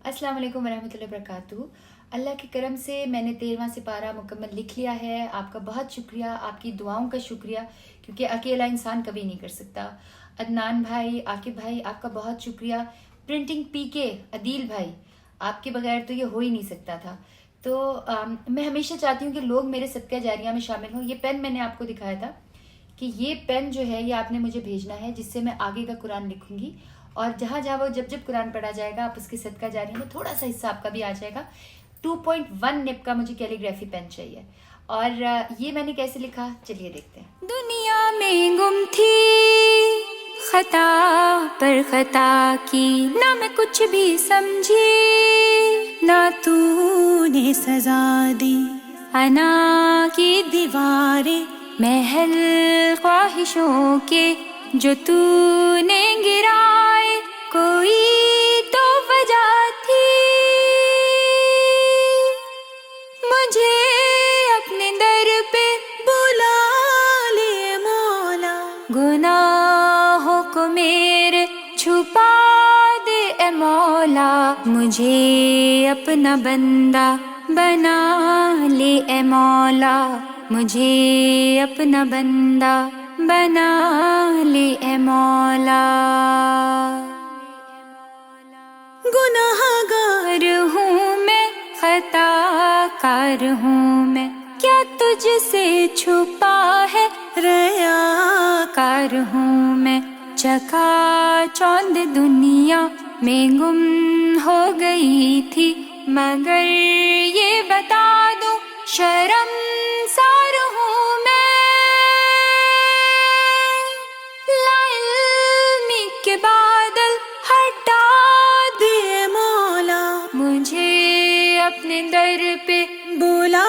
अस्सलाम वालेकुम वरहमतुल्लाहि वबरकातुहू। अल्लाह के करम से मैंने 13वां सिपारा मुकम्मल लिख लिया है। आपका बहुत शुक्रिया, आपकी दुआओं का शुक्रिया, क्योंकि अकेला इंसान कभी नहीं कर सकता। अदनान भाई, आकिब भाई, आपका बहुत शुक्रिया। प्रिंटिंग पीके, अदील भाई, आपके बगैर तो ये हो ही नहीं सकता था। तो मैं हमेशा चाहती हूँ कि लोग मेरे सदका जारिया में शामिल हों। ये पेन मैंने आपको दिखाया था कि ये पेन जो है ये आपने मुझे भेजना है, जिससे मैं आगे का कुरान लिखूंगी। और जहाँ जहाँ वो जब कुरान पढ़ा जाएगा, आप उसके सदका जारिया में थोड़ा सा हिस्सा आपका भी आ जाएगा। 2.1 निब का मुझे कैलीग्राफी पेन चाहिए। और ये मैंने कैसे लिखा, चलिए देखते हैं। दुनिया में गुम थी, खता पर खता की, ना मैं कुछ भी समझी, ना तूने सजा दी। अना की दीवारें महल ख्वाहिशों के जो तूने गिराए, कोई तो वजह थी। मुझे अपने दर पे बुला ले मौला, गुनाहों को मेरे छुपा दे ए मौला। मुझे अपना बंदा बना ले ए मौला, मुझे अपना बंदा बना ले ए मौला। गुनाहगार हूँ मैं, खताकार हूँ मैं, क्या तुझसे छुपा है, रयाकार हूँ मैं। चकाचौंध दुनिया में गुम हो गई थी, मगर ये बता दूं शर्मसार हूँ मैं। ला इल्मी के बादल हटा दे मौला, मुझे अपने दर पे बुला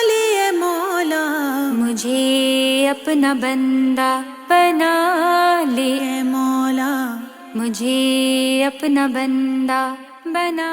ले मौला। मुझे अपना बंदा बना ले मौला, मुझे अपना बंदा बना